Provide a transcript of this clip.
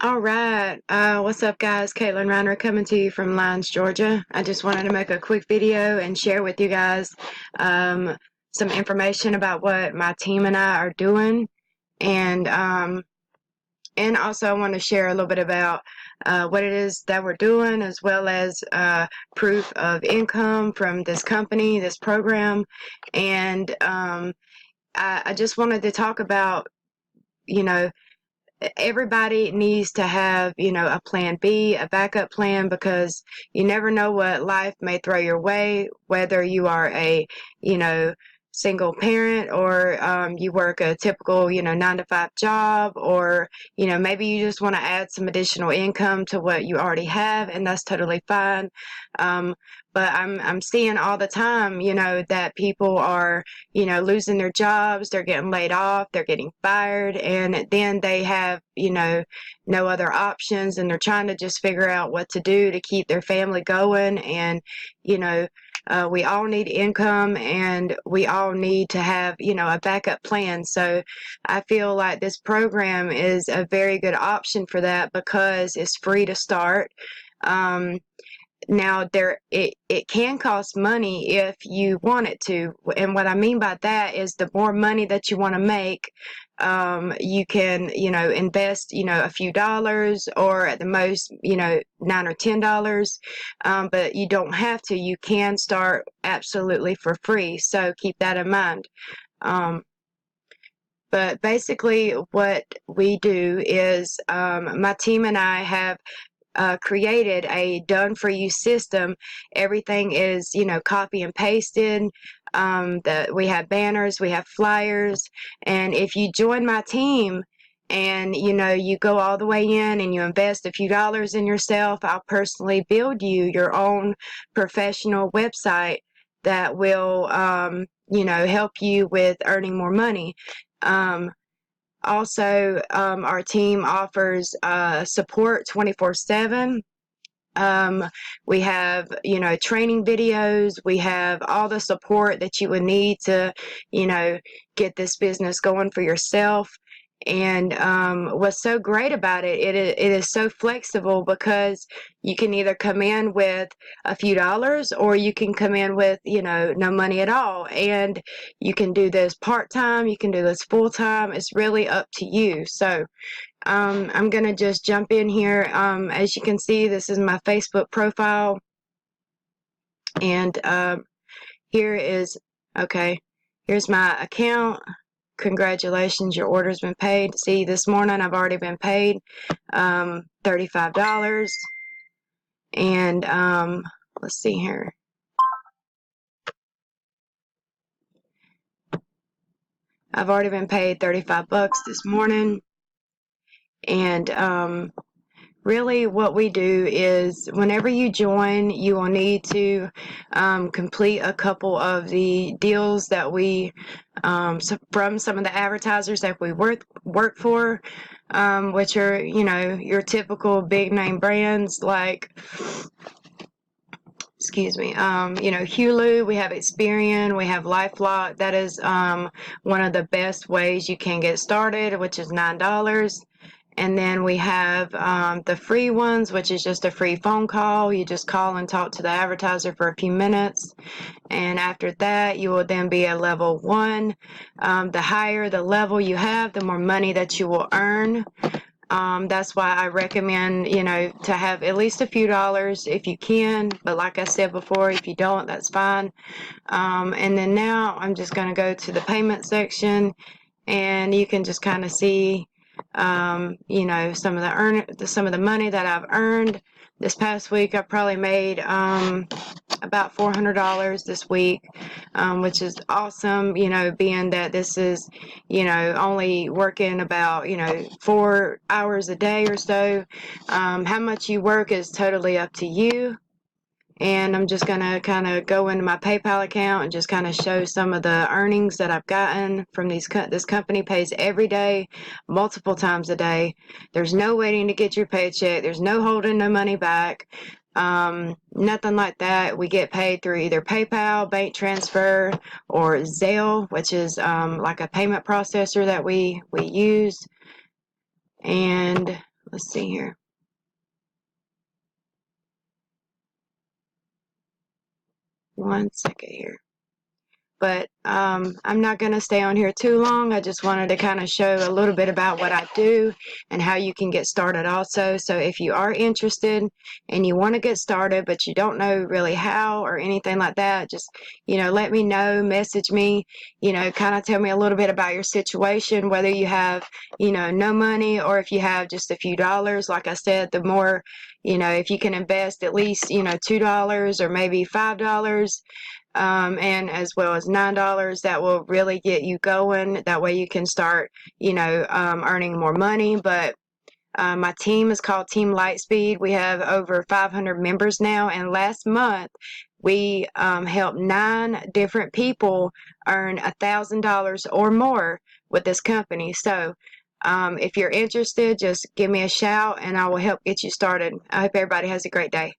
All right. What's up, guys? Caitlin Reiner coming to you from Lyons, Georgia. I just wanted to make a quick video and share with you guys um, some information about what my team and I are doing, and also I want to share a little bit about what it is that we're doing, as well as proof of income from this company, this program, and I just wanted to talk about, you know, everybody needs to have, a plan B, a backup plan, because you never know what life may throw your way, whether you are a, you know, single parent, or you work a typical, 9 to 5 job, or, maybe you just want to add some additional income to what you already have, and that's totally fine. Um, but I'm seeing all the time, that people are, losing their jobs, they're getting laid off, they're getting fired, and then they have, no other options, and they're trying to just figure out what to do to keep their family going. And, we all need income, and we all need to have, a backup plan. So I feel like this program is a very good option for that, because it's free to start. Um, Now it can cost money if you want it to, and what I mean by that is the more money that you want to make, you can, invest, a few dollars, or at the most, $9 or $10, but you don't have to. You can start absolutely for free, so keep that in mind. But basically, what we do is, my team and I have created a done-for-you system. Everything is, copy and pasted. That we have banners, we have flyers, and if you join my team and, you go all the way in and you invest a few dollars in yourself, I'll personally build you your own professional website that will, help you with earning more money. Also, our team offers support 24/7. We have, training videos. We have all the support that you would need to, get this business going for yourself. And what's so great about it is so flexible, because you can either come in with a few dollars, or you can come in with, no money at all. And you can do this part-time, you can do this full-time. It's really up to you. So I'm going to just jump in here. As you can see, this is my Facebook profile. And here's my account. Congratulations, your order's been paid. See, this morning I've already been paid $35. And let's see here. I've already been paid $35 this morning. And really, what we do is, whenever you join, you will need to complete a couple of the deals that we, from some of the advertisers that we work for, which are, your typical big name brands like, excuse me, Hulu. We have Experian, we have LifeLock. That is one of the best ways you can get started, which is $9. And then we have the free ones, which is just a free phone call. You just call and talk to the advertiser for a few minutes. And after that, you will then be at level 1. The higher the level you have, the more money that you will earn. That's why I recommend, to have at least a few dollars if you can. But like I said before, if you don't, that's fine. And then now I'm just going to go to the payment section, and you can just kind of see, some of the money that I've earned. This past week, I probably made about $400 this week, which is awesome, being that this is, only working about, 4 hours a day or so. How much you work is totally up to you. And I'm just going to kind of go into my PayPal account and just kind of show some of the earnings that I've gotten from this company. Pays every day, multiple times a day. There's no waiting to get your paycheck. There's no holding no money back. Nothing like that. We get paid through either PayPal, bank transfer, or Zelle, which is like a payment processor that we use. And let's see here. One second here. But I'm not going to stay on here too long. I just wanted to kind of show a little bit about what I do and how you can get started also. So if you are interested and you want to get started, but you don't know really how or anything like that, just, let me know, message me, kind of tell me a little bit about your situation, whether you have, no money or if you have just a few dollars. Like I said, the more, if you can invest at least, $2 or maybe $5, and as well as $9, that will really get you going. That way you can start, earning more money. But my team is called Team Lightspeed. We have over 500 members now, and last month we helped 9 different people earn $1,000 or more with this company. So if you're interested, just give me a shout and I will help get you started. I hope everybody has a great day.